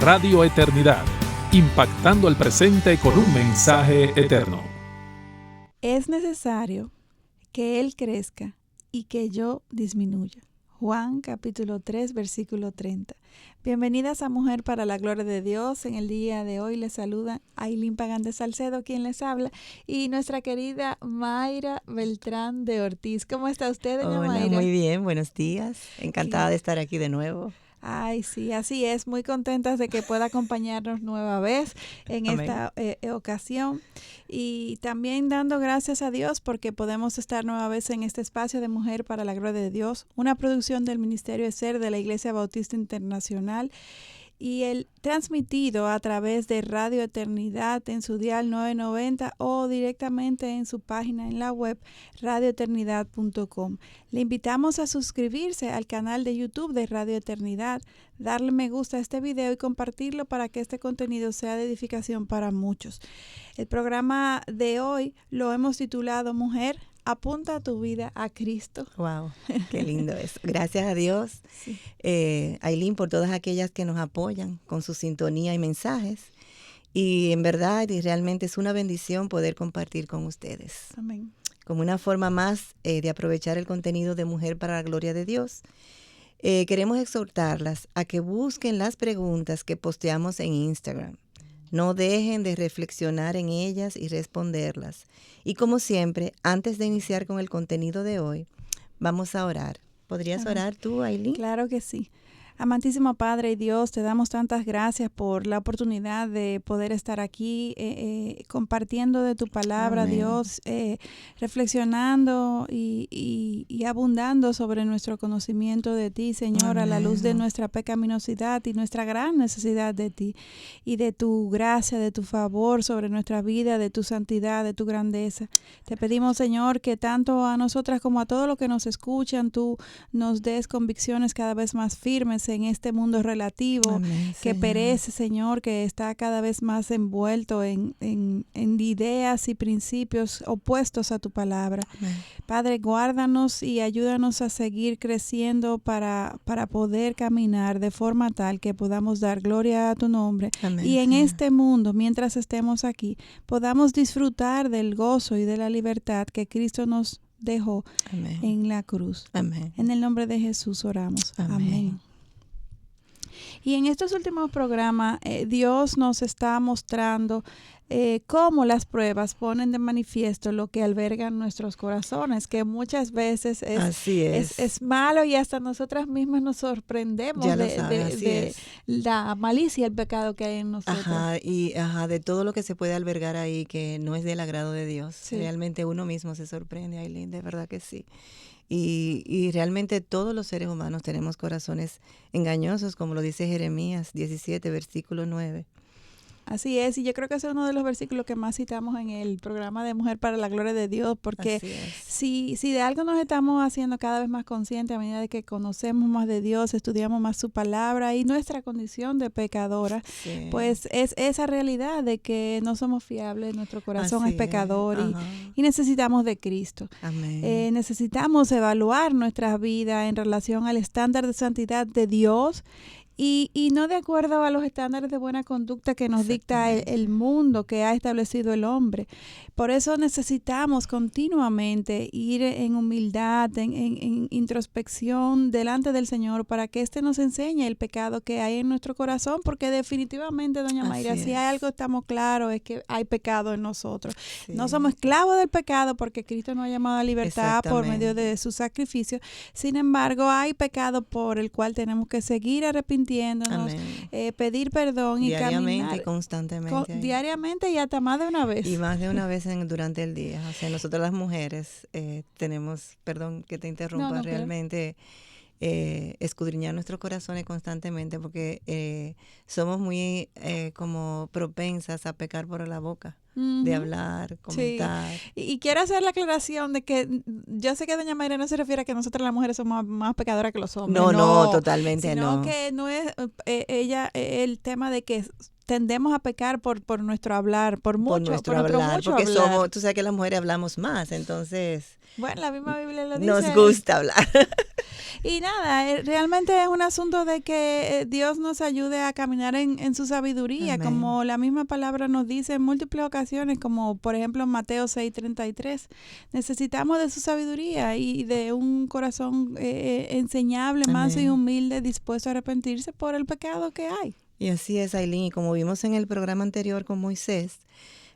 Radio Eternidad, impactando el presente con un mensaje eterno. Es necesario que Él crezca y que yo disminuya. Juan capítulo 3, versículo 30. Bienvenidas a Mujer para la Gloria de Dios. En el día de hoy les saluda Ailín Pagán de Salcedo, quien les habla, y nuestra querida Mayra Beltrán de Ortiz. ¿Cómo está usted, doña Mayra? Hola, muy bien, buenos días. Encantada de estar aquí de nuevo. Ay, sí, así es. Muy contentas de que pueda acompañarnos nueva vez en Amén. esta ocasión. Y también dando gracias a Dios porque podemos estar nueva vez en este espacio de Mujer para la Gloria de Dios, una producción del Ministerio de Ser de la Iglesia Bautista Internacional, y el transmitido a través de Radio Eternidad en su dial 990 o directamente en su página en la web radioeternidad.com. Le invitamos a suscribirse al canal de YouTube de Radio Eternidad, darle me gusta a este video y compartirlo para que este contenido sea de edificación para muchos. El programa de hoy lo hemos titulado Mujer, apunta tu vida a Cristo. Wow, qué lindo eso. Gracias a Dios, Sí. Ailín, por todas aquellas que nos apoyan con su sintonía y mensajes. Y en verdad, y realmente es una bendición poder compartir con ustedes. Amén. Como una forma más de aprovechar el contenido de Mujer para la Gloria de Dios, queremos exhortarlas a que busquen las preguntas que posteamos en Instagram. No dejen de reflexionar en ellas y responderlas. Y como siempre, antes de iniciar con el contenido de hoy, vamos a orar. ¿Podrías orar tú, Ailín? Claro que sí. Amantísimo Padre y Dios, te damos tantas gracias por la oportunidad de poder estar aquí compartiendo de tu palabra, Amén. Dios, reflexionando y abundando sobre nuestro conocimiento de ti, Señor, a la luz de nuestra pecaminosidad y nuestra gran necesidad de ti y de tu gracia, de tu favor sobre nuestra vida, de tu santidad, de tu grandeza. Te pedimos, Señor, que tanto a nosotras como a todos los que nos escuchan, tú nos des convicciones cada vez más firmes en este mundo relativo. Amén, que Señor. perece, Señor, que está cada vez más envuelto en ideas y principios opuestos a tu palabra. Amén. Padre, guárdanos y ayúdanos a seguir creciendo para poder caminar de forma tal que podamos dar gloria a tu nombre. Amén, Y en Señor. este mundo, mientras estemos aquí, podamos disfrutar del gozo y de la libertad que Cristo nos dejó Amén. en la cruz. Amén. En el nombre de Jesús oramos. Amén. Amén. Y en estos últimos programas, Dios nos está mostrando cómo las pruebas ponen de manifiesto lo que albergan nuestros corazones, que muchas veces Así es. es malo y hasta nosotras mismas nos sorprendemos Ya lo sabes, así de es. la malicia y el pecado que hay en nosotros. Ajá, y de todo lo que se puede albergar ahí que no es del agrado de Dios. Sí. Realmente uno mismo se sorprende, Ailín, de verdad que sí. Y realmente todos los seres humanos tenemos corazones engañosos, como lo dice Jeremías 17, versículo 9. Así es, y yo creo que ese es uno de los versículos que más citamos en el programa de Mujer para la Gloria de Dios, porque Así es. si de algo nos estamos haciendo cada vez más conscientes a medida de que conocemos más de Dios, estudiamos más su palabra y nuestra condición de pecadora, Sí. pues es esa realidad de que no somos fiables, nuestro corazón Así es pecador es. Ajá. y necesitamos de Cristo. Amén. Necesitamos evaluar nuestras vidas en relación al estándar de santidad de Dios y no de acuerdo a los estándares de buena conducta que nos dicta el mundo que ha establecido el hombre. Por eso necesitamos continuamente ir en humildad, en introspección delante del Señor para que éste nos enseñe el pecado que hay en nuestro corazón, porque definitivamente, doña Mayra, Así si es. hay algo estamos claros es que hay pecado en nosotros. Sí. No somos esclavos del pecado porque Cristo nos ha llamado a libertad por medio de su sacrificio. Sin embargo, hay pecado por el cual tenemos que seguir arrepintiéndonos, pedir perdón y diariamente caminar y constantemente. diariamente y hasta más de una vez. Y más de una vez durante el día. O sea, nosotras las mujeres tenemos, perdón que te interrumpa, No, realmente escudriñar nuestros corazones constantemente porque somos muy como propensas a pecar por la boca. De hablar, comentar. Sí. Y quiero hacer la aclaración de que yo sé que doña Mayra no se refiere a que nosotras las mujeres somos más pecadoras que los hombres. No, totalmente sino no. que no es el tema de que tendemos a pecar por nuestro hablar, por nuestro hablar, mucho porque hablar. tú sabes que las mujeres hablamos más, entonces Bueno, la misma Biblia lo dice. nos gusta hablar. Y nada, realmente es un asunto de que Dios nos ayude a caminar en su sabiduría, Amén. como la misma palabra nos dice en múltiples ocasiones, como por ejemplo en Mateo 6:33. Necesitamos de su sabiduría y de un corazón enseñable, manso y humilde, dispuesto a arrepentirse por el pecado que hay. Y así es, Ailín, y como vimos en el programa anterior con Moisés,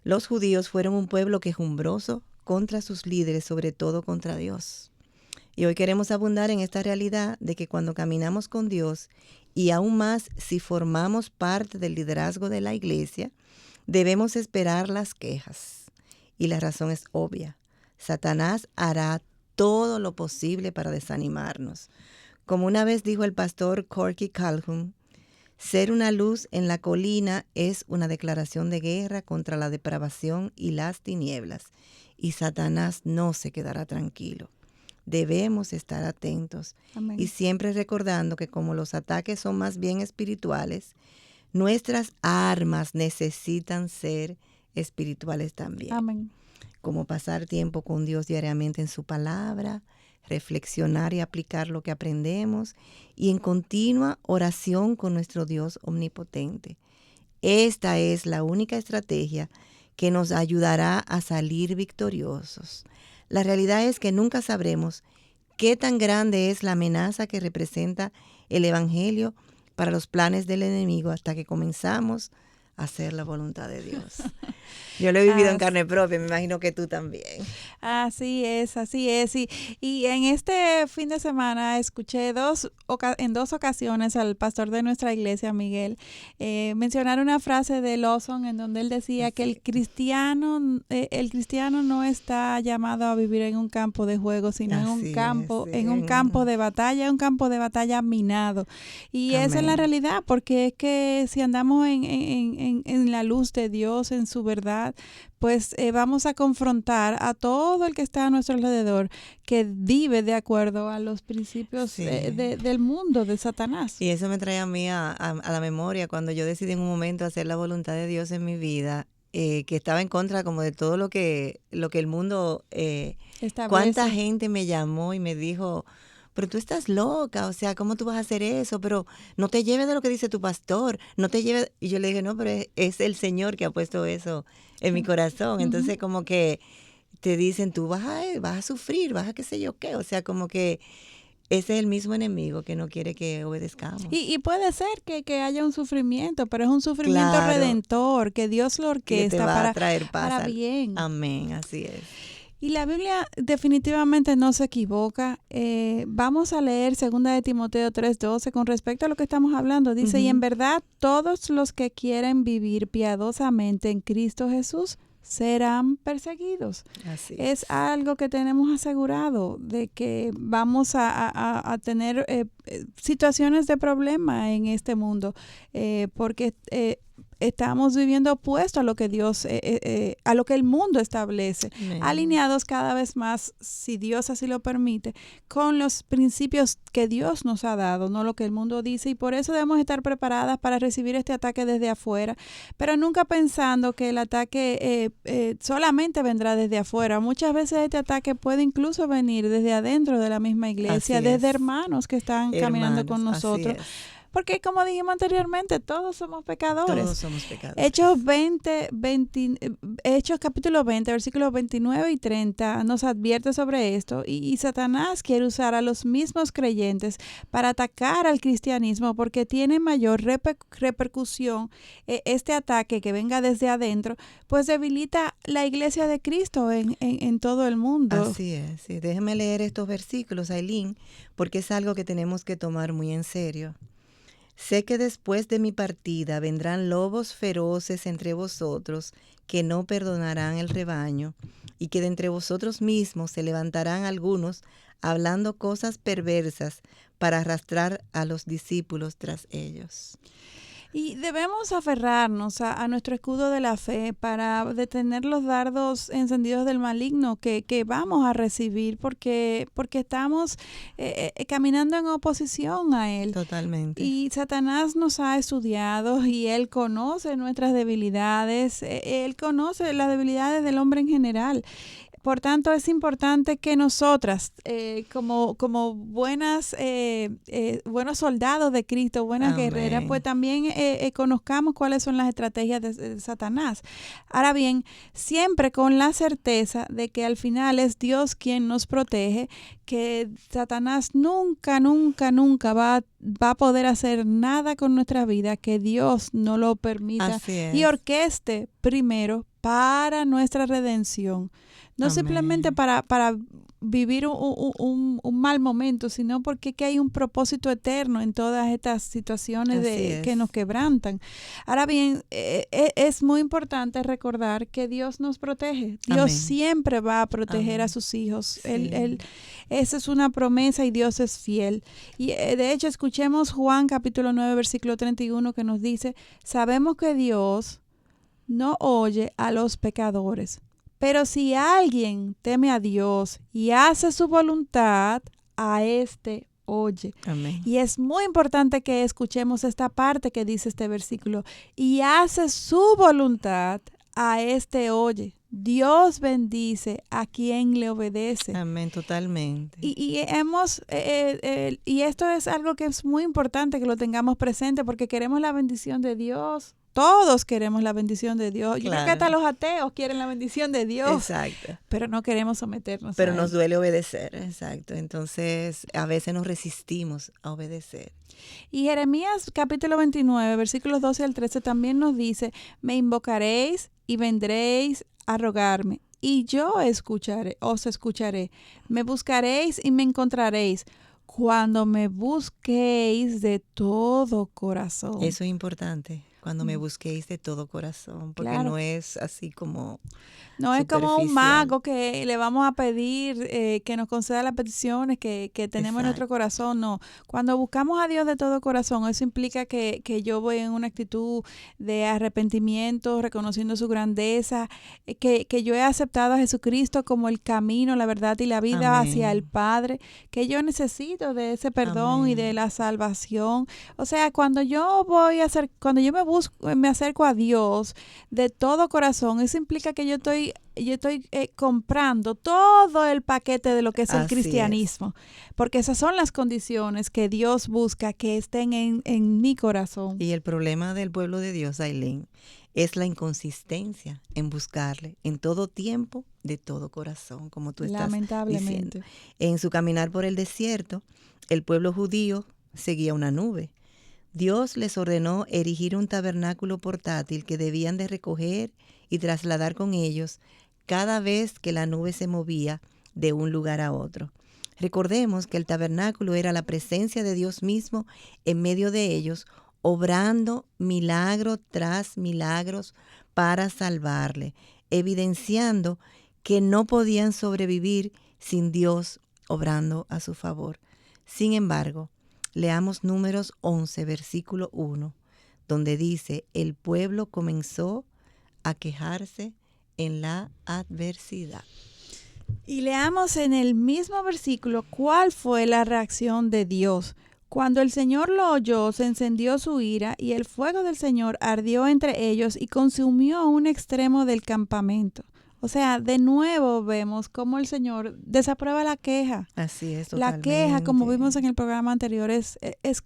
los judíos fueron un pueblo quejumbroso contra sus líderes, sobre todo contra Dios. Y hoy queremos abundar en esta realidad de que cuando caminamos con Dios, y aún más si formamos parte del liderazgo de la iglesia, debemos esperar las quejas. Y la razón es obvia. Satanás hará todo lo posible para desanimarnos. Como una vez dijo el pastor Corky Calhoun, ser una luz en la colina es una declaración de guerra contra la depravación y las tinieblas. Y Satanás no se quedará tranquilo. Debemos estar atentos. Amén. Y siempre recordando que como los ataques son más bien espirituales, nuestras armas necesitan ser espirituales también. Amén. Como pasar tiempo con Dios diariamente en su palabra, reflexionar y aplicar lo que aprendemos y en continua oración con nuestro Dios omnipotente. Esta es la única estrategia que nos ayudará a salir victoriosos. La realidad es que nunca sabremos qué tan grande es la amenaza que representa el Evangelio para los planes del enemigo hasta que comenzamos a hacer la voluntad de Dios. Yo lo he vivido en carne propia, me imagino que tú también. Así es, así es. Y en este fin de semana escuché en dos ocasiones al pastor de nuestra iglesia, Miguel, mencionar una frase de Lawson en donde él decía que el cristiano no está llamado a vivir en un campo de juego, sino en un campo de batalla minado. Y Amén. esa es la realidad, porque es que si andamos en la luz de Dios, en su verdad, pues vamos a confrontar a todo el que está a nuestro alrededor que vive de acuerdo a los principios del mundo, de Satanás. Y eso me trae a mí a la memoria cuando yo decidí en un momento hacer la voluntad de Dios en mi vida, que estaba en contra como de todo lo que el mundo establece. Cuánta gente me llamó y me dijo, pero tú estás loca, o sea, ¿cómo tú vas a hacer eso? Pero no te lleves de lo que dice tu pastor, no te lleves. Y yo le dije, no, pero es el Señor que ha puesto eso en mi corazón. Entonces, como que te dicen, tú vas a sufrir, vas a qué sé yo qué. O sea, como que ese es el mismo enemigo que no quiere que obedezcamos. Y puede ser que haya un sufrimiento, pero es un sufrimiento redentor, que Dios lo orquesta que te va a traer paz para bien. Amén, así es. Y la Biblia definitivamente no se equivoca. Vamos a leer 2 de Timoteo 3:12 con respecto a lo que estamos hablando. Dice, y en verdad todos los que quieren vivir piadosamente en Cristo Jesús serán perseguidos. Así es algo que tenemos asegurado, de que vamos a tener situaciones de problema en este mundo, porque estamos viviendo opuesto a lo que Dios, a lo que el mundo establece, alineados cada vez más, si Dios así lo permite, con los principios que Dios nos ha dado, no lo que el mundo dice, y por eso debemos estar preparadas para recibir este ataque desde afuera, pero nunca pensando que el ataque solamente vendrá desde afuera. Muchas veces este ataque puede incluso venir desde adentro de la misma iglesia, desde hermanos que están caminando con nosotros. Porque como dijimos anteriormente, todos somos pecadores. Todos somos pecadores. Hechos capítulo 20, versículos 29 y 30 nos advierte sobre esto. Y Satanás quiere usar a los mismos creyentes para atacar al cristianismo porque tiene mayor repercusión. Este ataque que venga desde adentro, pues debilita la iglesia de Cristo en todo el mundo. Así es. Sí. Déjeme leer estos versículos, Ailín, porque es algo que tenemos que tomar muy en serio. Sé que después de mi partida vendrán lobos feroces entre vosotros que no perdonarán el rebaño, y que de entre vosotros mismos se levantarán algunos hablando cosas perversas para arrastrar a los discípulos tras ellos. Y debemos aferrarnos a nuestro escudo de la fe para detener los dardos encendidos del maligno que vamos a recibir porque estamos caminando en oposición a él. Totalmente. Y Satanás nos ha estudiado y él conoce nuestras debilidades, él conoce las debilidades del hombre en general. Por tanto, es importante que nosotras, como buenos soldados de Cristo, buenas Amén. guerreras, pues también conozcamos cuáles son las estrategias de Satanás. Ahora bien, siempre con la certeza de que al final es Dios quien nos protege, que Satanás nunca va a poder hacer nada con nuestra vida que Dios no lo permita y orqueste primero para nuestra redención. No simplemente para vivir un mal momento, sino porque que hay un propósito eterno en todas estas situaciones que nos quebrantan. Ahora bien, es muy importante recordar que Dios nos protege. Dios siempre va a proteger a sus hijos. Sí. Esa es una promesa y Dios es fiel. Y de hecho, escuchemos Juan capítulo 9, versículo 31 que nos dice, sabemos que Dios no oye a los pecadores. Pero si alguien teme a Dios y hace su voluntad, a este oye. Amén. Y es muy importante que escuchemos esta parte que dice este versículo. Y hace su voluntad, a este oye. Dios bendice a quien le obedece. Amén, totalmente. Y esto es algo que es muy importante que lo tengamos presente porque queremos la bendición de Dios. Todos queremos la bendición de Dios. Yo creo que hasta los ateos quieren la bendición de Dios. Exacto. Pero no queremos someternos Pero a nos él. duele obedecer, exacto. Entonces, a veces nos resistimos a obedecer. Y Jeremías capítulo 29, versículos 12 al 13 también nos dice, me invocaréis y vendréis a rogarme, y yo os escucharé. Me buscaréis y me encontraréis cuando me busquéis de todo corazón. Eso es importante. Cuando me busquéis de todo corazón, porque Claro. no es así como No es como un superficial. mago que le vamos a pedir que nos conceda las peticiones que tenemos en nuestro corazón. No, cuando buscamos a Dios de todo corazón, eso implica que yo voy en una actitud de arrepentimiento, reconociendo su grandeza, que yo he aceptado a Jesucristo como el camino, la verdad y la vida Amén. hacia el Padre, que yo necesito de ese perdón Amén. y de la salvación. O sea, cuando yo me acerco a Dios de todo corazón, eso implica que yo estoy comprando todo el paquete de lo que es el Así cristianismo, porque esas son las condiciones que Dios busca que estén en mi corazón. Y el problema del pueblo de Dios, Ailén, es la inconsistencia en buscarle en todo tiempo, de todo corazón, como tú estás Lamentablemente. diciendo. En su caminar por el desierto, el pueblo judío seguía una nube. Dios les ordenó erigir un tabernáculo portátil que debían de recoger y trasladar con ellos cada vez que la nube se movía de un lugar a otro. Recordemos que el tabernáculo era la presencia de Dios mismo en medio de ellos, obrando milagro tras milagros para salvarle, evidenciando que no podían sobrevivir sin Dios obrando a su favor. Sin embargo, leamos Números 11, versículo 1, donde dice, el pueblo comenzó a quejarse en la adversidad. Y leamos en el mismo versículo cuál fue la reacción de Dios. Cuando el Señor lo oyó, se encendió su ira y el fuego del Señor ardió entre ellos y consumió un extremo del campamento. O sea, de nuevo vemos cómo el Señor desaprueba la queja. Así es, La totalmente. queja, como vimos en el programa anterior, es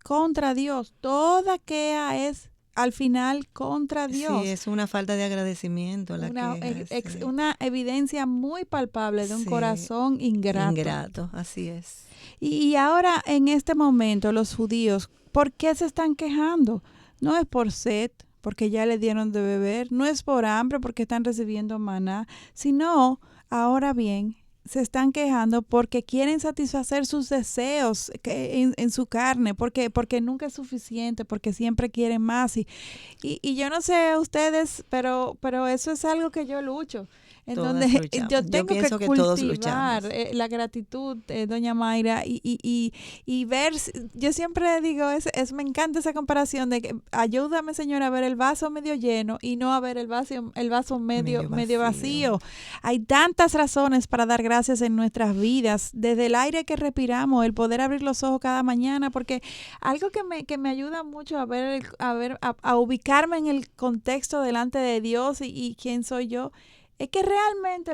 contra Dios. Toda queja es al final contra Dios. Sí, es una falta de agradecimiento la queja. Sí. Una evidencia muy palpable de un Sí, corazón ingrato. Ingrato, así es. Y ahora, en este momento, los judíos, ¿por qué se están quejando? No es por sed, porque ya le dieron de beber, no es por hambre, porque están recibiendo maná, sino, ahora bien, se están quejando porque quieren satisfacer sus deseos en su carne, porque nunca es suficiente, porque siempre quieren más. Y yo no sé ustedes, pero eso es algo que yo lucho. En donde yo tengo que cultivar la gratitud, doña Mayra, y ver, yo siempre digo, me encanta esa comparación de que ayúdame, Señor, a ver el vaso medio lleno y no a ver el vaso medio vacío. Hay tantas razones para dar gracias en nuestras vidas, desde el aire que respiramos, el poder abrir los ojos cada mañana, porque algo que me ayuda mucho a ubicarme en el contexto delante de Dios y quién soy yo, es que realmente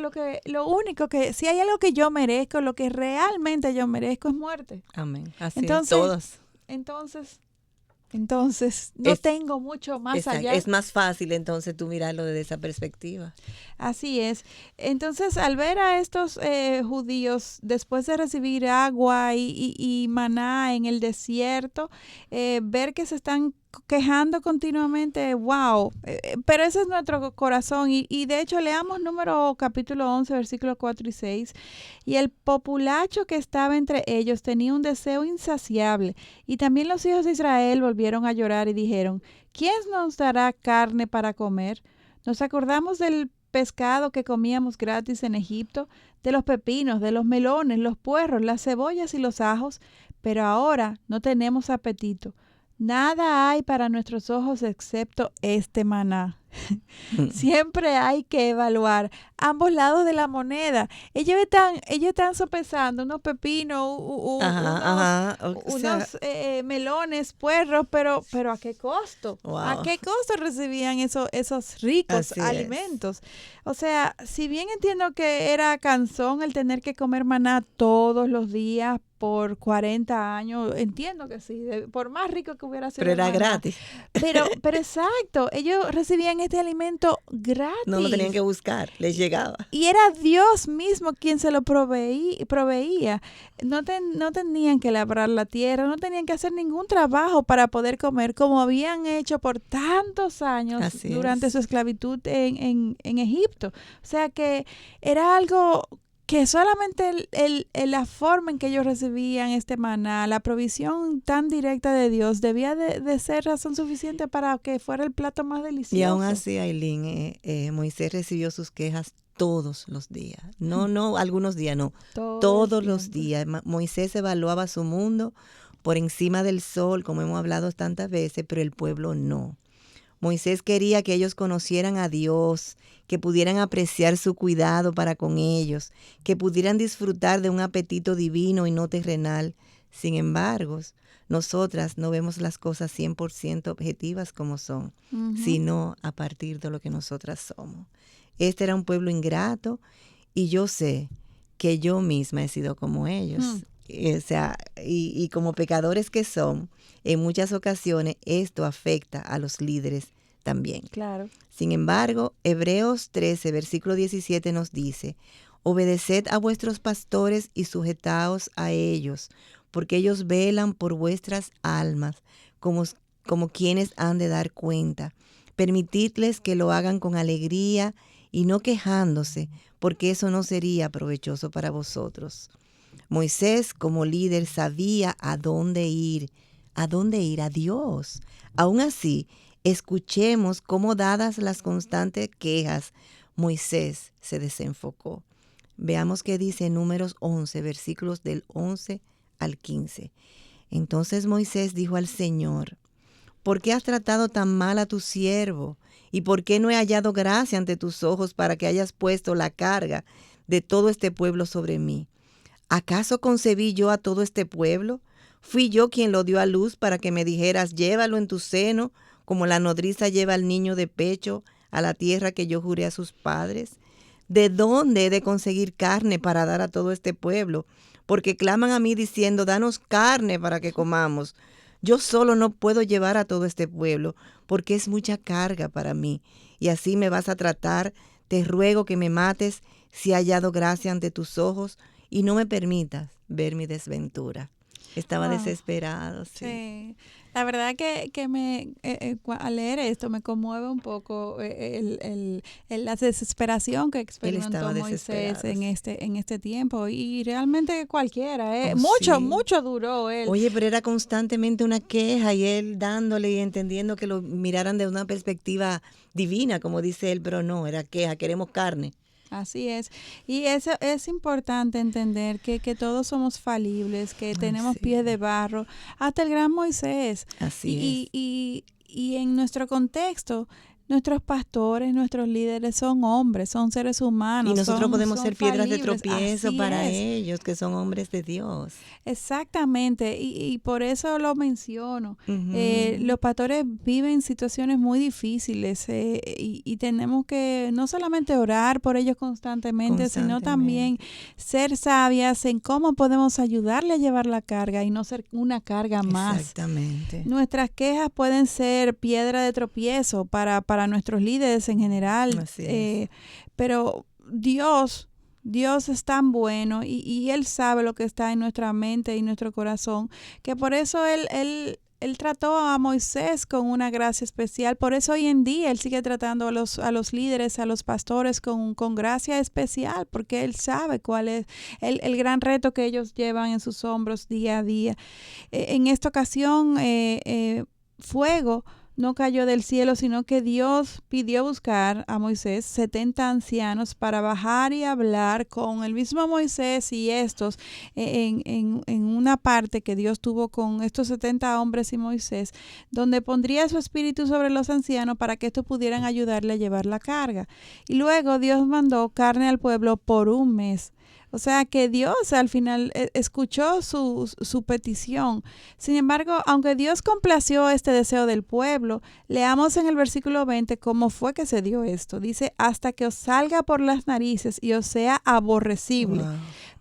si hay algo que yo merezco, lo que realmente yo merezco es muerte. Amén. Así es, todas. Entonces, no tengo mucho más allá. Es más fácil entonces tú mirarlo desde esa perspectiva. Así es. Entonces, al ver a estos judíos, después de recibir agua y maná en el desierto, ver que se están quejando continuamente, wow, pero ese es nuestro corazón y de hecho leamos capítulo 11, versículos 4 y 6, y el populacho que estaba entre ellos tenía un deseo insaciable, y también los hijos de Israel volvieron a llorar y dijeron, ¿quién nos dará carne para comer? Nos acordamos del pescado que comíamos gratis en Egipto, de los pepinos, de los melones, los puerros, las cebollas y los ajos, pero ahora no tenemos apetito. Nada hay para nuestros ojos excepto este maná. Siempre hay que evaluar ambos lados de la moneda. Ellos están sopesando unos pepinos, unos melones, puerros, pero ¿a qué costo? Wow. ¿A qué costo recibían esos ricos alimentos? O sea, si bien entiendo que era cansón el tener que comer maná todos los días por 40 años, entiendo que sí, por más rico que hubiera sido. Pero era maná, gratis. Pero exacto, ellos recibían este alimento gratis. No lo tenían que buscar, les llegaba. Y era Dios mismo quien se lo proveía. No tenían que labrar la tierra, no tenían que hacer ningún trabajo para poder comer como habían hecho por tantos años durante su esclavitud en Egipto. O sea que era algo que solamente la forma en que ellos recibían este maná, la provisión tan directa de Dios, debía de ser razón suficiente para que fuera el plato más delicioso. Y aún así, Ailín, Moisés recibió sus quejas todos los días. No, algunos días no. Todos los días. Moisés evaluaba su mundo por encima del sol, como hemos hablado tantas veces, pero el pueblo no. Moisés quería que ellos conocieran a Dios, que pudieran apreciar su cuidado para con ellos, que pudieran disfrutar de un apetito divino y no terrenal. Sin embargo, nosotras no vemos las cosas 100% objetivas como son, sino a partir de lo que nosotras somos. Este era un pueblo ingrato y yo sé que yo misma he sido como ellos. O sea, y como pecadores que son, en muchas ocasiones esto afecta a los líderes también. Claro. Sin embargo, Hebreos 13, versículo 17 nos dice, obedeced a vuestros pastores y sujetaos a ellos, porque ellos velan por vuestras almas, como quienes han de dar cuenta. Permitidles que lo hagan con alegría y no quejándose, porque eso no sería provechoso para vosotros. Moisés, como líder, sabía a dónde ir a Dios. Aún así, escuchemos cómo, dadas las constantes quejas, Moisés se desenfocó. Veamos qué dice Números 11, versículos del 11 al 15. Entonces Moisés dijo al Señor, ¿por qué has tratado tan mal a tu siervo? ¿Y por qué no he hallado gracia ante tus ojos para que hayas puesto la carga de todo este pueblo sobre mí? ¿Acaso concebí yo a todo este pueblo? ¿Fui yo quien lo dio a luz para que me dijeras, llévalo en tu seno, como la nodriza lleva al niño de pecho a la tierra que yo juré a sus padres? ¿De dónde he de conseguir carne para dar a todo este pueblo? Porque claman a mí diciendo, danos carne para que comamos. Yo solo no puedo llevar a todo este pueblo, porque es mucha carga para mí. Y así me vas a tratar. Te ruego que me mates si he hallado gracia ante tus ojos y no me permitas ver mi desventura. Estaba Wow. desesperado, sí. Sí, la verdad que al leer esto me conmueve un poco la desesperación que Él experimentó estaba Moisés desesperado, sí. en este tiempo y realmente cualquiera, Oh, mucho, sí. mucho duró él. Oye, pero era constantemente una queja y él dándole y entendiendo que lo miraran de una perspectiva divina, como dice él, pero no, era queja, queremos carne. Así es. Y eso es importante entender que todos somos falibles, que tenemos Así, pies de barro, hasta el gran Moisés. así es. Y en nuestro contexto, nuestros pastores, nuestros líderes son hombres, son seres Y humanos, nosotros podemos son ser piedras de falibles. tropiezo Así para es. ellos, que son hombres de Dios. Exactamente, y por eso lo menciono. Ujú. Los pastores viven situaciones muy difíciles y tenemos que no solamente orar por ellos constantemente, sino también Constantemente. ser sabias en cómo podemos ayudarle a llevar la carga y no ser una carga más. Exactamente. Nuestras quejas pueden ser piedra de tropiezo para nuestros líderes en general, Así es. pero Dios es tan bueno y Él sabe lo que está en nuestra mente y nuestro corazón, que por eso Él trató a Moisés con una gracia especial. Por eso hoy en día Él sigue tratando a los líderes, a los pastores con gracia especial, porque Él sabe cuál es el gran reto que ellos llevan en sus hombros día a día. En esta ocasión, fuego no cayó del cielo, sino que Dios pidió buscar a Moisés 70 ancianos para bajar y hablar con el mismo Moisés y estos en una parte que Dios tuvo con estos 70 hombres y Moisés, donde pondría su espíritu sobre los ancianos para que estos pudieran ayudarle a llevar la carga. Y luego Dios mandó carne al pueblo por un mes. O sea que Dios al final escuchó su petición. Sin embargo, aunque Dios complació este deseo del pueblo, leamos en el versículo 20 cómo fue que se dio esto. Dice, hasta que os salga por las narices y os sea aborrecible, Wow.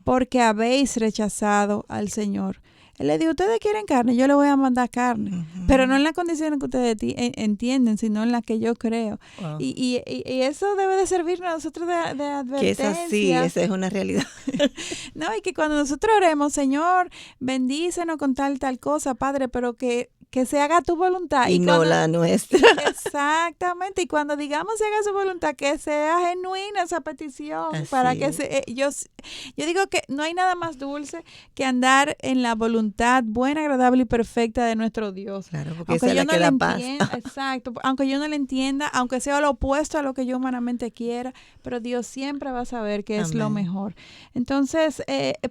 porque habéis rechazado al Señor. Él le dijo, ustedes quieren carne, yo le voy a mandar carne, pero no en las condiciones que ustedes entienden, sino en las que yo creo. Wow. Y eso debe de servirnos a nosotros de Que es así, advertencia. esa es una realidad. No, y que cuando nosotros oremos, Señor, bendícenos con tal cosa, Padre, pero que se haga tu voluntad. Y no la nuestra. Exactamente, y cuando digamos se haga su voluntad, que sea genuina esa petición, Así para que es. yo digo que no hay nada más dulce que andar en la voluntad buena, agradable y perfecta de nuestro Dios. Claro, porque Aunque esa es yo la no que le da paz. entienda, exacto, aunque yo no le entienda, aunque sea lo opuesto a lo que yo humanamente quiera, pero Dios siempre va a saber que es lo Amén. mejor. Entonces,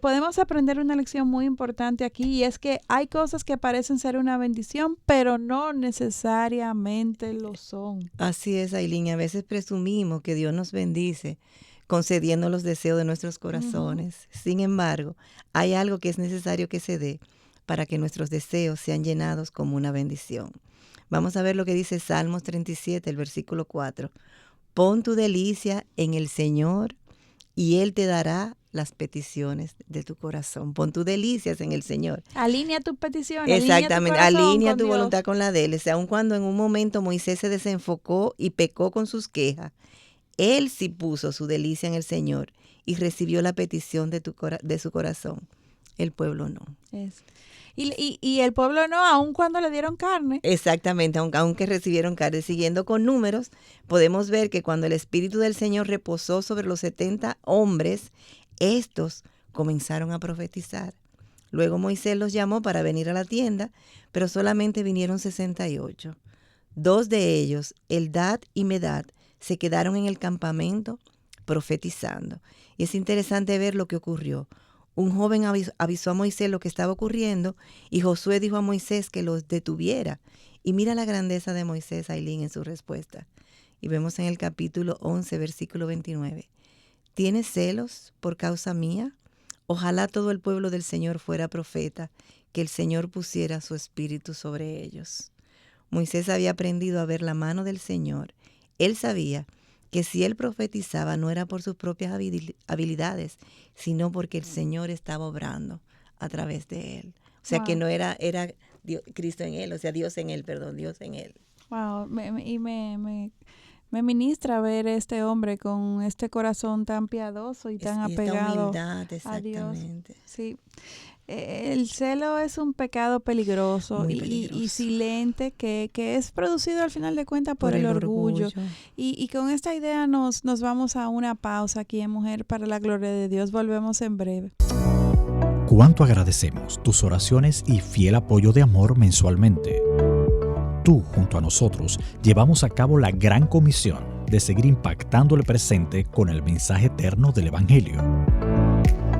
podemos aprender una lección muy importante aquí y es que hay cosas que parecen ser una bendición, pero no necesariamente lo son. Así es, Ailín. A veces presumimos que Dios nos bendice concediendo los deseos de nuestros Ujú. corazones. Sin embargo, hay algo que es necesario que se dé para que nuestros deseos sean llenados como una bendición. Vamos a ver lo que dice Salmos 37, el versículo 4. Pon tu delicia en el Señor y Él te dará las peticiones de tu corazón. Pon tus delicias en el Señor. Alinea tu petición, alinea tu Exactamente, corazón alinea con tu voluntad Dios. con la de Él. O sea, aun cuando en un momento Moisés se desenfocó y pecó con sus quejas, Él sí puso su delicia en el Señor y recibió la petición de su corazón. El pueblo no. Y el pueblo no, aun cuando le dieron carne. Exactamente, aunque recibieron carne. Siguiendo con números, podemos ver que cuando el Espíritu del Señor reposó sobre los 70 hombres, estos comenzaron a profetizar. Luego Moisés los llamó para venir a la tienda, pero solamente vinieron 68. 2 de ellos, Eldad y Medad, se quedaron en el campamento profetizando. Y es interesante ver lo que ocurrió. Un joven avisó a Moisés lo que estaba ocurriendo y Josué dijo a Moisés que los detuviera. Y mira la grandeza de Moisés, Ailín, en su respuesta. Y vemos en el capítulo 11, versículo 29. ¿Tienes celos por causa mía? Ojalá todo el pueblo del Señor fuera profeta, que el Señor pusiera su espíritu sobre ellos. Moisés había aprendido a ver la mano del Señor. Él sabía que si él profetizaba no era por sus propias habilidades, sino porque el Señor estaba obrando a través de él. O sea, que Wow. no era Dios, Cristo en él, o sea, Dios en él, perdón, Dios en él. Wow, me ministra ver este hombre con este corazón tan piadoso y tan Y esta apegado humildad, a Dios. exactamente. Sí. El celo es un pecado peligroso, Muy y peligroso. silente que es producido al final de cuentas por el orgullo. Y con esta idea nos vamos a una pausa aquí en Mujer para la Gloria de Dios. Volvemos en breve. Cuánto agradecemos tus oraciones y fiel apoyo de amor mensualmente. Tú, junto a nosotros, llevamos a cabo la gran comisión de seguir impactando el presente con el mensaje eterno del Evangelio.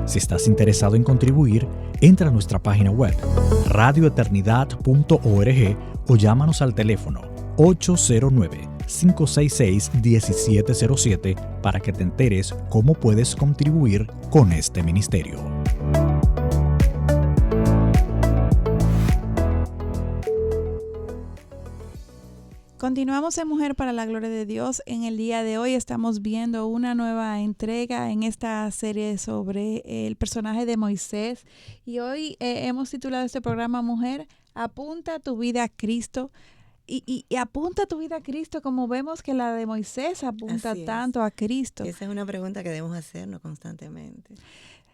Si estás interesado en contribuir, entra a nuestra página web radioeternidad.org o llámanos al teléfono 809-566-1707 para que te enteres cómo puedes contribuir con este ministerio. Continuamos en Mujer para la Gloria de Dios. En el día de hoy estamos viendo una nueva entrega en esta serie sobre el personaje de Moisés. Y hoy hemos titulado este programa Mujer, apunta tu vida a Cristo. Y apunta tu vida a Cristo, como vemos que la de Moisés apunta tanto a Cristo. Esa es una pregunta que debemos hacernos constantemente.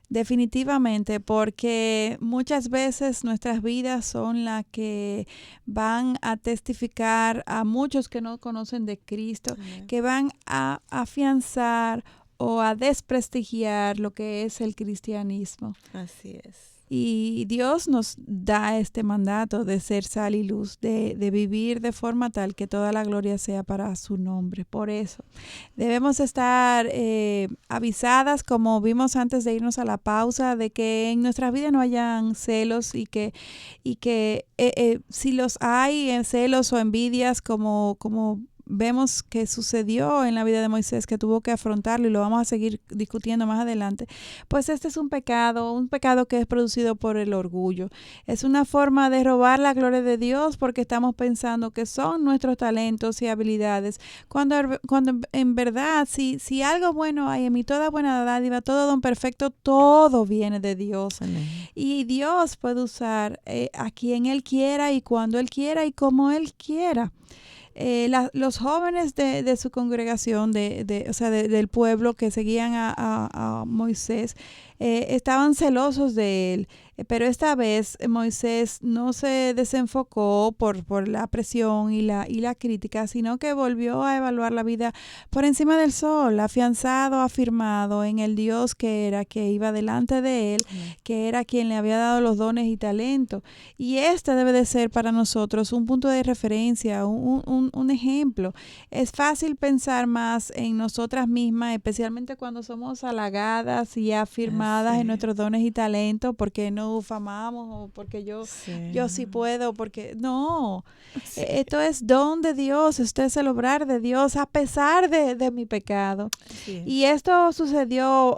Definitivamente, porque muchas veces nuestras vidas son las que van a testificar a muchos que no conocen de Cristo, que van a afianzar o a desprestigiar lo que es el cristianismo. Así es. Y Dios nos da este mandato de ser sal y luz, de vivir de forma tal que toda la gloria sea para su nombre. Por eso debemos estar avisadas, como vimos antes de irnos a la pausa, de que en nuestras vidas no hayan celos y que si los hay, celos o envidias, como vemos que sucedió en la vida de Moisés, que tuvo que afrontarlo, y lo vamos a seguir discutiendo más adelante, pues este es un pecado que es producido por el orgullo. Es una forma de robar la gloria de Dios, porque estamos pensando que son nuestros talentos y habilidades, cuando en verdad, si algo bueno hay en mí, toda buena dádiva, todo don perfecto, todo viene de Dios. Amén. Y Dios puede usar a quien Él quiera y cuando Él quiera y como Él quiera. Los jóvenes de su congregación, del pueblo que seguían a Moisés, estaban celosos de él, pero esta vez Moisés no se desenfocó por la presión y la crítica, sino que volvió a evaluar la vida por encima del sol, afianzado, afirmado en el Dios que iba delante de él, que era quien le había dado los dones y talentos. Y este debe de ser para nosotros un punto de referencia, un ejemplo. Es fácil pensar más en nosotras mismas, especialmente cuando somos halagadas y afirmadas en nuestros dones y talentos, porque no ufamamos o porque yo sí puedo, porque no. Esto es don de Dios, esto es el obrar de Dios a pesar de mi pecado. Y esto sucedió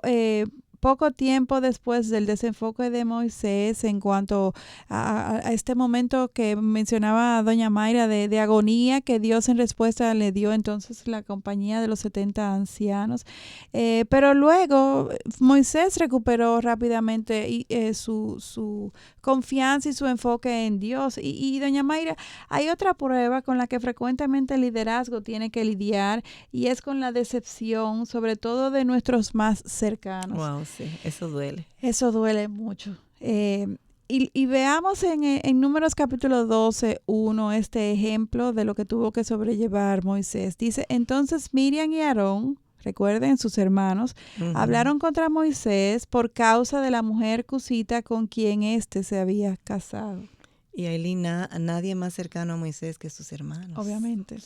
poco tiempo después del desenfoque de Moisés en cuanto a este momento que mencionaba doña Mayra de agonía que Dios en respuesta le dio entonces la compañía de los 70 ancianos. Pero luego Moisés recuperó rápidamente su confianza y su enfoque en Dios. Y doña Mayra, hay otra prueba con la que frecuentemente el liderazgo tiene que lidiar, y es con la decepción, sobre todo de nuestros más cercanos. Wow, sí, eso duele. Eso duele mucho. Y veamos en Números capítulo 12:1 este ejemplo de lo que tuvo que sobrellevar Moisés. Dice, entonces Miriam y Aarón, recuerden, sus hermanos, hablaron contra Moisés por causa de la mujer cusita con quien éste se había casado. Y Aileen, nadie más cercano a Moisés que sus hermanos. Obviamente.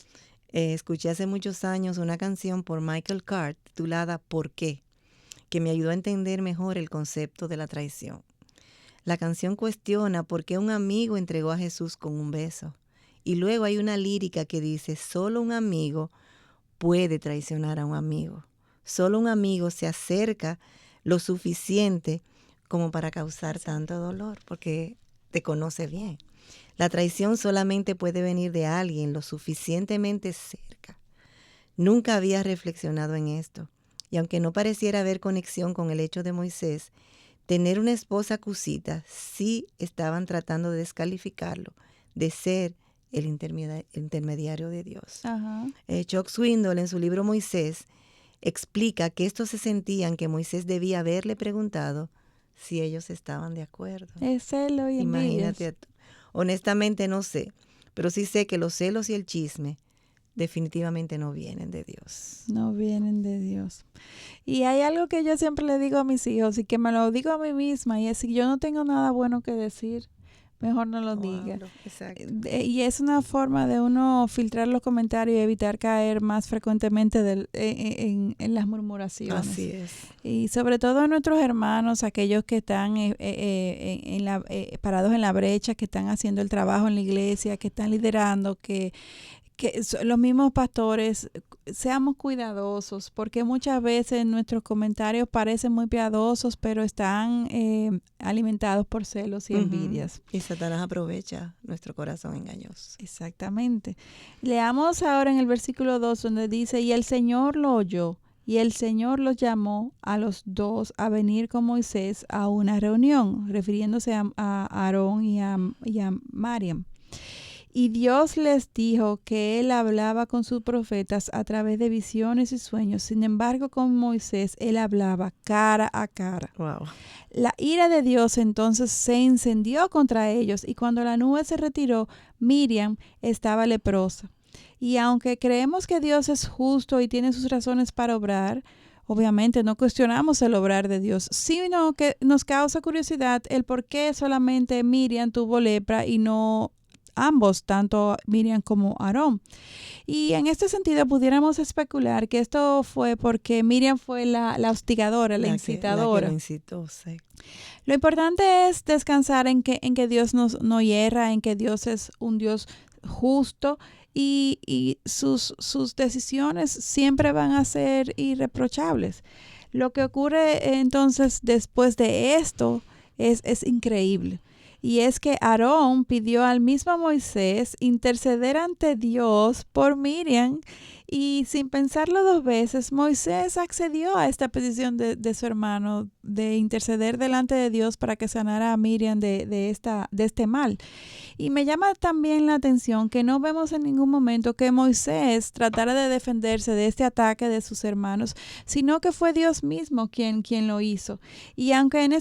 Escuché hace muchos años una canción por Michael Card titulada ¿Por qué?, que me ayudó a entender mejor el concepto de la traición. La canción cuestiona por qué un amigo entregó a Jesús con un beso. Y luego hay una lírica que dice, solo un amigo puede traicionar a un amigo. Solo un amigo se acerca lo suficiente como para causar tanto dolor, porque te conoce bien. La traición solamente puede venir de alguien lo suficientemente cerca. Nunca había reflexionado en esto. Y aunque no pareciera haber conexión con el hecho de Moisés, tener una esposa cusita sí estaban tratando de descalificarlo de ser el intermediario de Dios. Chuck Swindoll en su libro Moisés explica que estos se sentían que Moisés debía haberle preguntado si ellos estaban de acuerdo. Es celo y envidias. Imagínate tú. Honestamente no sé, pero sí sé que los celos y el chisme definitivamente no vienen de Dios. No vienen de Dios. Y hay algo que yo siempre le digo a mis hijos y que me lo digo a mí misma, y es: si yo no tengo nada bueno que decir, mejor no lo diga. Exacto. Y es una forma de uno filtrar los comentarios y evitar caer más frecuentemente en las murmuraciones. Así es. Y sobre todo a nuestros hermanos, aquellos que están parados en la brecha, que están haciendo el trabajo en la iglesia, que están liderando, que los mismos pastores, seamos cuidadosos, porque muchas veces nuestros comentarios parecen muy piadosos, pero están alimentados por celos y envidias. Y Satanás aprovecha nuestro corazón engañoso. Exactamente. Leamos ahora en el versículo 2, donde dice: y el Señor lo oyó, y el Señor los llamó a los dos a venir con Moisés a una reunión, refiriéndose a Aarón y a Miriam. Y Dios les dijo que Él hablaba con sus profetas a través de visiones y sueños. Sin embargo, con Moisés Él hablaba cara a cara. Wow. La ira de Dios entonces se encendió contra ellos, y cuando la nube se retiró, Miriam estaba leprosa. Y aunque creemos que Dios es justo y tiene sus razones para obrar, obviamente no cuestionamos el obrar de Dios, sino que nos causa curiosidad el por qué solamente Miriam tuvo lepra y no ambos, tanto Miriam como Aarón. Y en este sentido pudiéramos especular que esto fue porque Miriam fue la hostigadora, la incitadora. La que lo incitó, sí. Lo importante es descansar en que Dios no hierra, en que Dios es un Dios justo, y sus decisiones siempre van a ser irreprochables. Lo que ocurre entonces después de esto es increíble. Y es que Aarón pidió al mismo Moisés interceder ante Dios por Miriam, y sin pensarlo dos veces, Moisés accedió a esta petición de su hermano de interceder delante de Dios para que sanara a Miriam de este mal. Y me llama también la atención que no vemos en ningún momento que Moisés tratara de defenderse de este ataque de sus hermanos, sino que fue Dios mismo quien lo hizo. Y aunque en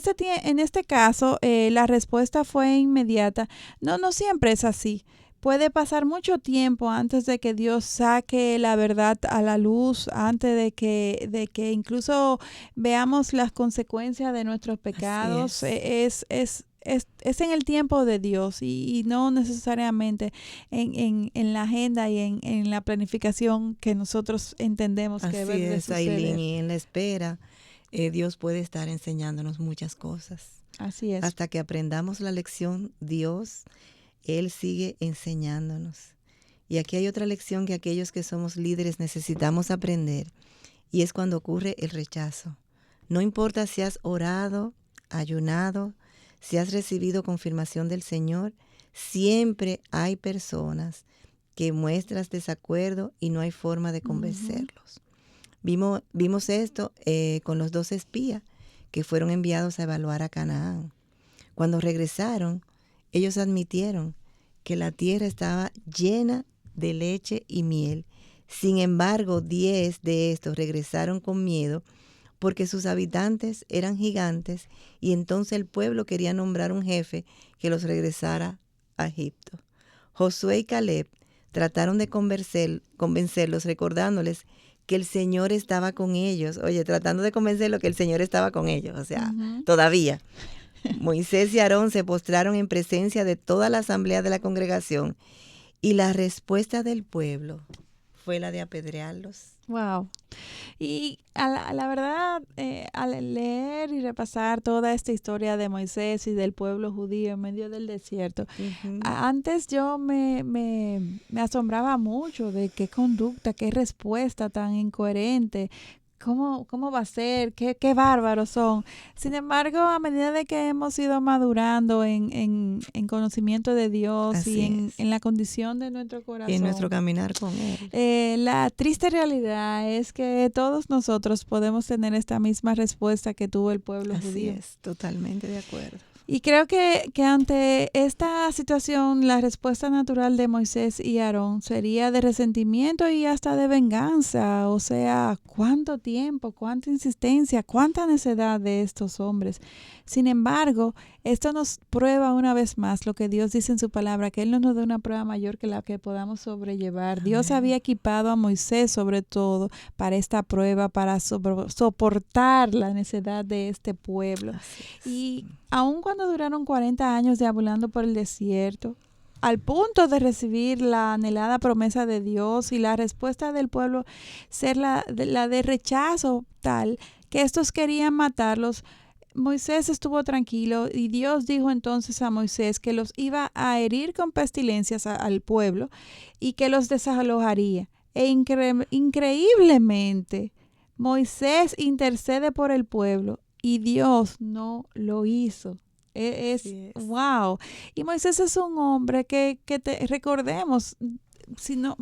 este caso la respuesta fue inmediata, no siempre es así. Puede pasar mucho tiempo antes de que Dios saque la verdad a la luz, antes de que incluso veamos las consecuencias de nuestros pecados. Es en el tiempo de Dios, y no necesariamente en la agenda y en la planificación que nosotros entendemos que debe de suceder. Aileen, y en la espera, Dios puede estar enseñándonos muchas cosas. Así es. Hasta que aprendamos la lección, Él sigue enseñándonos. Y aquí hay otra lección que aquellos que somos líderes necesitamos aprender, y es cuando ocurre el rechazo. No importa si has orado, ayunado, si has recibido confirmación del Señor, siempre hay personas que muestran desacuerdo y no hay forma de convencerlos. Vimos esto con los 2 espías que fueron enviados a evaluar a Canaán. Cuando regresaron, ellos admitieron que la tierra estaba llena de leche y miel. Sin embargo, 10 de estos regresaron con miedo porque sus habitantes eran gigantes, y entonces el pueblo quería nombrar un jefe que los regresara a Egipto. Josué y Caleb trataron de convencerlos recordándoles que el Señor estaba con ellos. Oye, tratando de convencerlos que el Señor estaba con ellos, o sea, todavía. Moisés y Aarón se postraron en presencia de toda la asamblea de la congregación, y la respuesta del pueblo fue la de apedrearlos. Wow. Y a la verdad, al leer y repasar toda esta historia de Moisés y del pueblo judío en medio del desierto, antes yo me asombraba mucho de qué conducta, qué respuesta tan incoherente. ¿Cómo va a ser? ¿Qué bárbaros son? Sin embargo, a medida de que hemos ido madurando en conocimiento de Dios, así y en la condición de nuestro corazón, y en nuestro caminar con Él, la triste realidad es que todos nosotros podemos tener esta misma respuesta que tuvo el pueblo judío. Así es, totalmente de acuerdo. Y creo que ante esta situación, la respuesta natural de Moisés y Aarón sería de resentimiento y hasta de venganza. O sea, cuánto tiempo, cuánta insistencia, cuánta necedad de estos hombres. Sin embargo, esto nos prueba una vez más lo que Dios dice en su palabra, que Él no nos da una prueba mayor que la que podamos sobrellevar. Amén. Dios había equipado a Moisés sobre todo para esta prueba, para soportar la necedad de este pueblo. Y aun cuando duraron 40 años deambulando por el desierto, al punto de recibir la anhelada promesa de Dios y la respuesta del pueblo ser la de rechazo tal que estos querían matarlos, Moisés estuvo tranquilo y Dios dijo entonces a Moisés que los iba a herir con pestilencias al pueblo y que los desalojaría. E increíblemente, Moisés intercede por el pueblo y Dios no lo hizo. Wow. Y Moisés es un hombre que recordemos,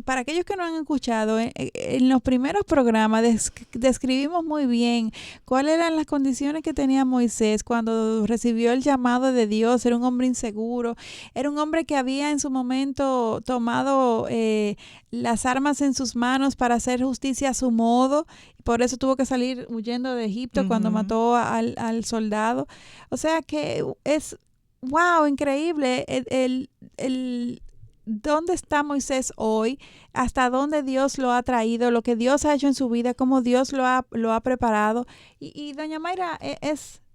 para aquellos que no han escuchado, en los primeros programas describimos muy bien cuáles eran las condiciones que tenía Moisés cuando recibió el llamado de Dios. Era un hombre inseguro, era un hombre que había en su momento tomado las armas en sus manos para hacer justicia a su modo. Por eso tuvo que salir huyendo de Egipto cuando mató al soldado. O sea que es, wow, increíble el ¿dónde está Moisés hoy? ¿Hasta dónde Dios lo ha traído? Lo que Dios ha hecho en su vida, cómo Dios lo ha preparado. Y doña Mayra,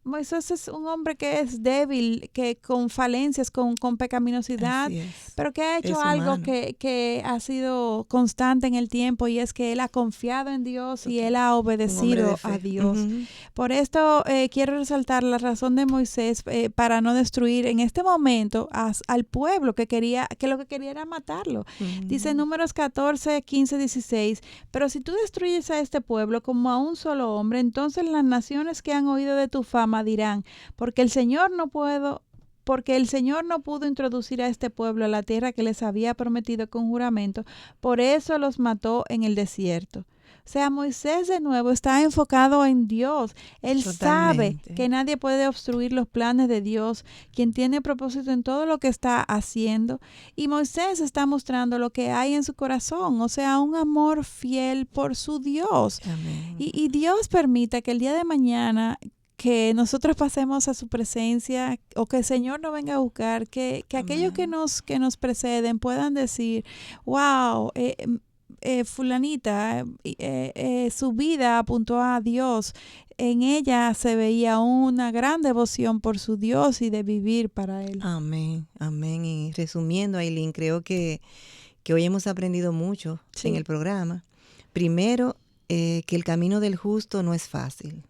Moisés es un hombre que es débil, que con falencias, con pecaminosidad, pero que ha hecho algo que ha sido constante en el tiempo, y es que él ha confiado en Dios y él ha obedecido a Dios. Por esto quiero resaltar la razón de Moisés para no destruir en este momento al pueblo que lo que quería era matarlo. Dice Números 14, 15, 16, pero si tú destruyes a este pueblo como a un solo hombre, entonces las naciones que han oído de tu fama dirán, porque el Señor no pudo introducir a este pueblo a la tierra que les había prometido con juramento, por eso los mató en el desierto. O sea, Moisés de nuevo está enfocado en Dios. Él sabe que nadie puede obstruir los planes de Dios, quien tiene propósito en todo lo que está haciendo. Y Moisés está mostrando lo que hay en su corazón, o sea, un amor fiel por su Dios. Y Dios permita que el día de mañana que nosotros pasemos a su presencia o que el Señor nos venga a buscar, que aquellos que nos preceden puedan decir, wow, fulanita, su vida apuntó a Dios. En ella se veía una gran devoción por su Dios y de vivir para Él. Amén, amén. Y resumiendo, Ailín, creo que hoy hemos aprendido mucho en el programa. Primero, que el camino del justo no es fácil.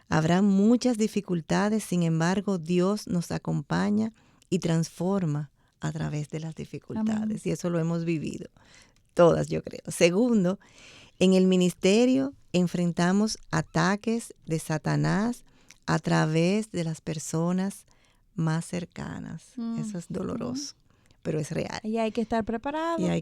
Habrá muchas dificultades, sin embargo, Dios nos acompaña y transforma a través de las dificultades. Amén. Y eso lo hemos vivido, todas yo creo. Segundo, en el ministerio enfrentamos ataques de Satanás a través de las personas más cercanas. Eso es doloroso, pero es real. Y hay que estar preparado. Y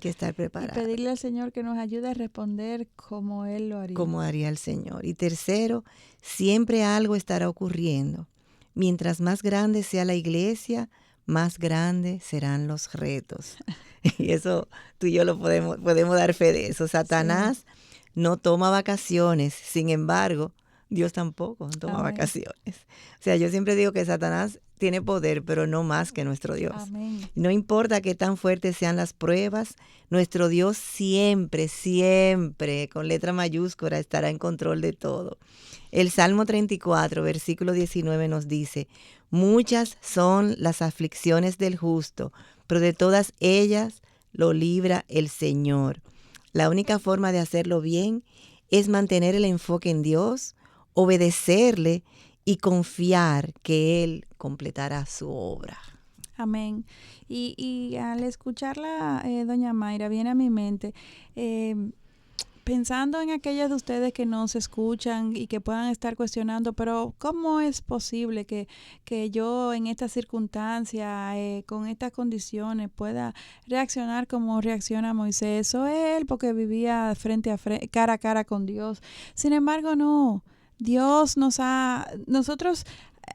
pedirle al Señor que nos ayude a responder como Él lo haría. Como haría el Señor. Y tercero, siempre algo estará ocurriendo. Mientras más grande sea la iglesia, más grandes serán los retos. Y eso tú y yo lo podemos dar fe de eso. Satanás no toma vacaciones, sin embargo, Dios tampoco toma vacaciones. O sea, yo siempre digo que Satanás tiene poder, pero no más que nuestro Dios. Amén. No importa qué tan fuertes sean las pruebas, nuestro Dios siempre, siempre, con letra mayúscula, estará en control de todo. El Salmo 34, versículo 19 nos dice, muchas son las aflicciones del justo, pero de todas ellas lo libra el Señor. La única forma de hacerlo bien es mantener el enfoque en Dios, obedecerle y confiar que Él completará su obra. Amén. Y al escucharla, doña Mayra, viene a mi mente, pensando en aquellos de ustedes que nos escuchan y que puedan estar cuestionando, pero ¿cómo es posible que yo en esta circunstancia, con estas condiciones, pueda reaccionar como reacciona Moisés o él, porque vivía cara a cara con Dios? Sin embargo, no. Nosotros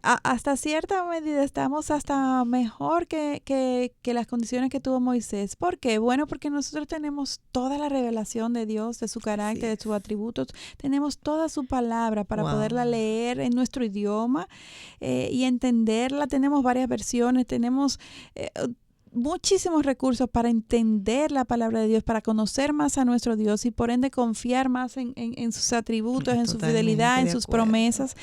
hasta cierta medida estamos hasta mejor que las condiciones que tuvo Moisés. ¿Por qué? Bueno, porque nosotros tenemos toda la revelación de Dios, de su carácter, de sus atributos. Tenemos toda su palabra para poderla leer en nuestro idioma y entenderla. Tenemos varias versiones, tenemos muchísimos recursos para entender la palabra de Dios, para conocer más a nuestro Dios y por ende confiar más en sus atributos, en su fidelidad, en sus promesas,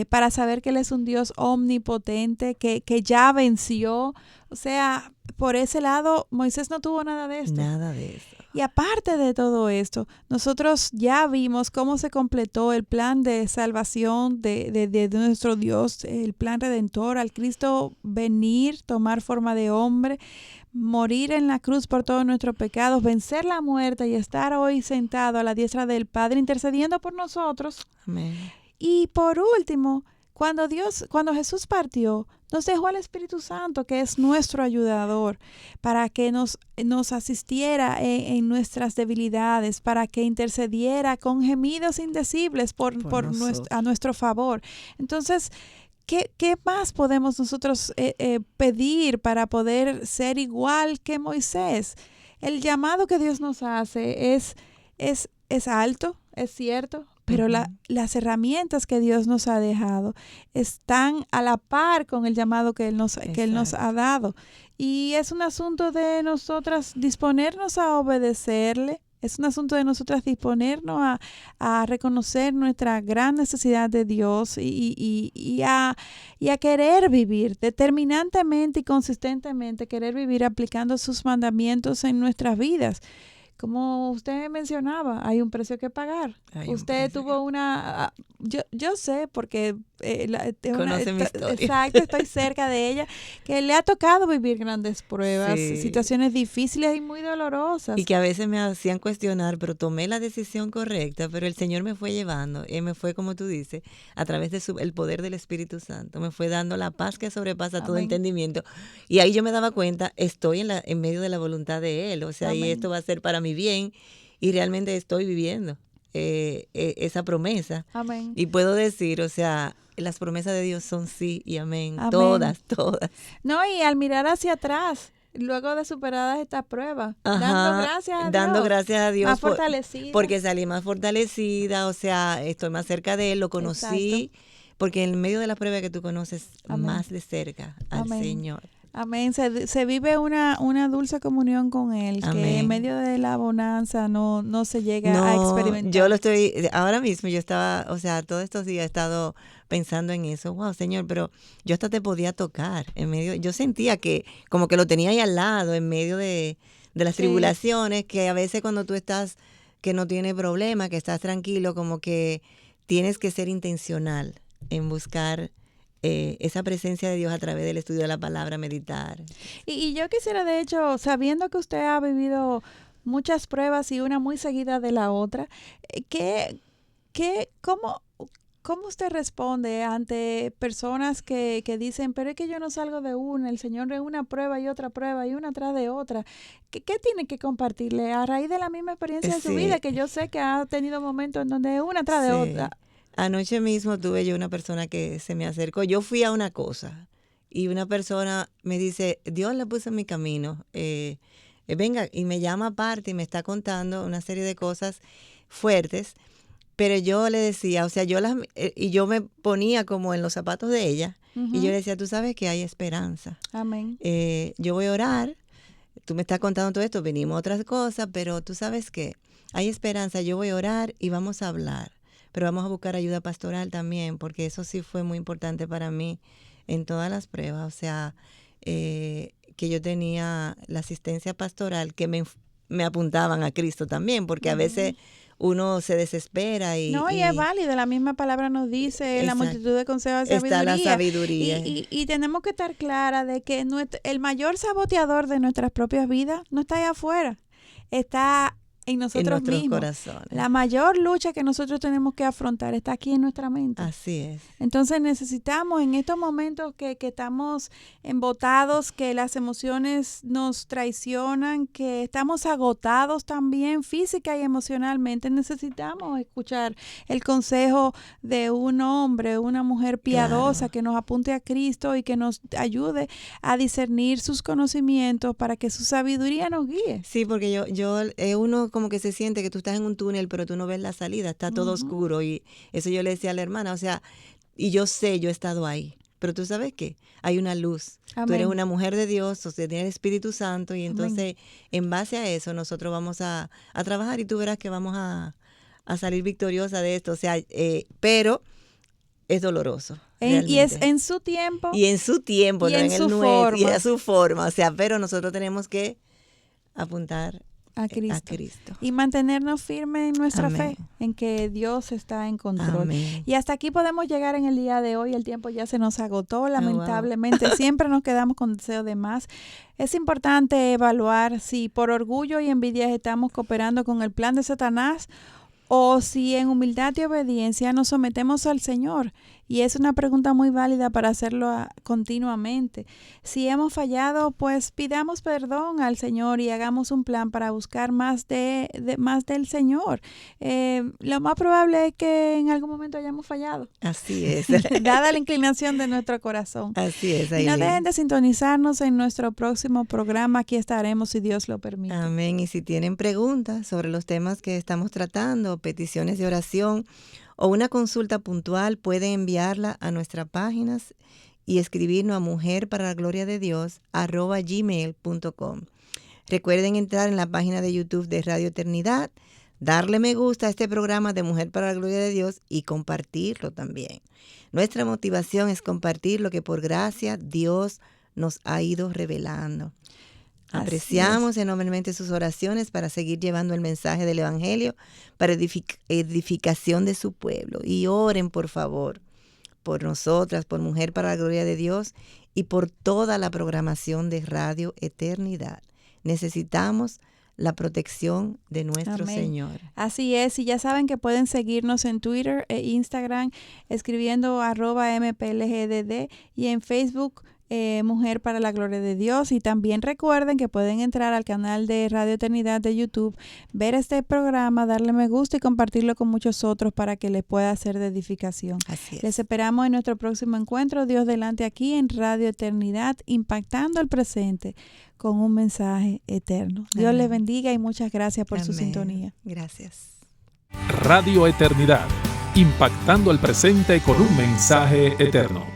para saber que Él es un Dios omnipotente, que ya venció. O sea, por ese lado, Moisés no tuvo nada de esto. Nada de eso. Y aparte de todo esto, nosotros ya vimos cómo se completó el plan de salvación de nuestro Dios, el plan redentor, al Cristo venir, tomar forma de hombre, morir en la cruz por todos nuestros pecados, vencer la muerte y estar hoy sentado a la diestra del Padre intercediendo por nosotros. Amén. Y por último, cuando Jesús partió, nos dejó al Espíritu Santo, que es nuestro ayudador, para que nos asistiera en nuestras debilidades, para que intercediera con gemidos indecibles a nuestro favor. Entonces, ¿qué más podemos nosotros pedir para poder ser igual que Moisés? El llamado que Dios nos hace es alto, es cierto, pero las herramientas que Dios nos ha dejado están a la par con el llamado que Él nos ha dado. Y es un asunto de nosotras disponernos a obedecerle. Es un asunto de nosotras disponernos a reconocer nuestra gran necesidad de Dios y a querer vivir determinantemente y consistentemente, querer vivir aplicando sus mandamientos en nuestras vidas. Como usted mencionaba, hay un precio que pagar. Usted tuvo una... Yo sé, porque... Conoce mi historia. Exacto, estoy cerca de ella, que le ha tocado vivir grandes pruebas, situaciones difíciles y muy dolorosas. Y que a veces me hacían cuestionar, pero tomé la decisión correcta, pero el Señor me fue llevando, y me fue, como tú dices, a través de el poder del Espíritu Santo, me fue dando la paz que sobrepasa todo entendimiento. Y ahí yo me daba cuenta, estoy en medio de la voluntad de Él, o sea, y esto va a ser para mi bien, y realmente estoy viviendo esa promesa. Amén. Y puedo decir, o sea, las promesas de Dios son sí y amén. Amén. Todas. No, y al mirar hacia atrás, luego de superadas estas pruebas, dando gracias a Dios, más fortalecida. Porque salí más fortalecida, o sea, estoy más cerca de Él, lo conocí, porque en medio de la prueba que tú conoces más de cerca al Señor. Amén. Se vive una dulce comunión con Él, Amén. Que en medio de la bonanza no se llega a experimentar. Yo ahora mismo yo estaba, o sea, todos estos días he estado pensando en eso. Wow, Señor, pero yo hasta te podía tocar en medio. Yo sentía que como que lo tenía ahí al lado en medio de las tribulaciones, que a veces cuando tú estás, que no tienes problema, que estás tranquilo, como que tienes que ser intencional en buscar esa presencia de Dios a través del estudio de la palabra, meditar. Y yo quisiera, de hecho, sabiendo que usted ha vivido muchas pruebas y una muy seguida de la otra, ¿cómo usted responde ante personas que dicen, pero es que yo no salgo de una, el Señor es una prueba y otra prueba y una tras de otra? ¿Qué tiene que compartirle a raíz de la misma experiencia de su vida, que yo sé que ha tenido momentos en donde una tras de otra? Anoche mismo tuve yo una persona que se me acercó. Yo fui a una cosa y una persona me dice, Dios la puso en mi camino. Venga, y me llama aparte y me está contando una serie de cosas fuertes. Pero yo le decía, o sea, y yo me ponía como en los zapatos de ella. Y yo le decía, tú sabes que hay esperanza. Amén. Yo voy a orar. Tú me estás contando todo esto, venimos a otras cosas, pero tú sabes que hay esperanza. Yo voy a orar y vamos a hablar. Pero vamos a buscar ayuda pastoral también, porque eso sí fue muy importante para mí en todas las pruebas. O sea, que yo tenía la asistencia pastoral, que me apuntaban a Cristo también, porque a veces uno se desespera. Y es válido, la misma palabra nos dice, en la multitud de consejos de sabiduría. Está la sabiduría. Y tenemos que estar claras de que el mayor saboteador de nuestras propias vidas no está allá afuera, está en nosotros mismos. Corazones. La mayor lucha que nosotros tenemos que afrontar está aquí en nuestra mente. Así es. Entonces necesitamos en estos momentos que estamos embotados, que las emociones nos traicionan, que estamos agotados también física y emocionalmente, necesitamos escuchar el consejo de un hombre, una mujer piadosa, que nos apunte a Cristo y que nos ayude a discernir sus conocimientos para que su sabiduría nos guíe. Sí, porque uno como que se siente que tú estás en un túnel, pero tú no ves la salida, está todo oscuro, y eso yo le decía a la hermana, o sea, y yo sé, yo he estado ahí, pero tú sabes qué, hay una luz. Amén. Tú eres una mujer de Dios, o sea, tienes el Espíritu Santo, y entonces en base a eso nosotros vamos a trabajar, y tú verás que vamos a salir victoriosa de esto, o sea, pero es doloroso. Y es en su tiempo. Y en su tiempo, no en el nuestro, y a su forma, o sea, pero nosotros tenemos que apuntar a Cristo. Y mantenernos firmes en nuestra fe, en que Dios está en control. Amén. Y hasta aquí podemos llegar en el día de hoy. El tiempo ya se nos agotó, lamentablemente. Siempre nos quedamos con deseo de más. Es importante evaluar si por orgullo y envidia estamos cooperando con el plan de Satanás, o si en humildad y obediencia nos sometemos al Señor. Y es una pregunta muy válida para hacerlo continuamente. Si hemos fallado, pues pidamos perdón al Señor y hagamos un plan para buscar más del Señor. Lo más probable es que en algún momento hayamos fallado. Así es. Dada la inclinación de nuestro corazón. Así es. Y no dejen de sintonizarnos en nuestro próximo programa. Aquí estaremos si Dios lo permite. Amén. Y si tienen preguntas sobre los temas que estamos tratando, peticiones de oración o una consulta puntual, pueden enviarla a nuestras páginas y escribirnos a mujerparagloriadeDios@gmail.com. Recuerden entrar en la página de YouTube de Radio Eternidad, darle me gusta a este programa de Mujer para la Gloria de Dios y compartirlo también. Nuestra motivación es compartir lo que por gracia Dios nos ha ido revelando. Apreciamos enormemente sus oraciones para seguir llevando el mensaje del Evangelio para edificación de su pueblo. Y oren, por favor, por nosotras, por Mujer para la Gloria de Dios y por toda la programación de Radio Eternidad. Necesitamos la protección de nuestro Señor. Así es, y ya saben que pueden seguirnos en Twitter e Instagram escribiendo @mplgdd y en Facebook Mujer para la Gloria de Dios. Y también recuerden que pueden entrar al canal de Radio Eternidad de YouTube, ver este programa, darle me gusta y compartirlo con muchos otros para que les pueda ser de edificación. Así es. Les esperamos en nuestro próximo encuentro, Dios delante, aquí en Radio Eternidad, impactando el presente con un mensaje eterno. Dios les bendiga y muchas gracias por su sintonía. Gracias. Radio Eternidad, impactando el presente con un mensaje eterno.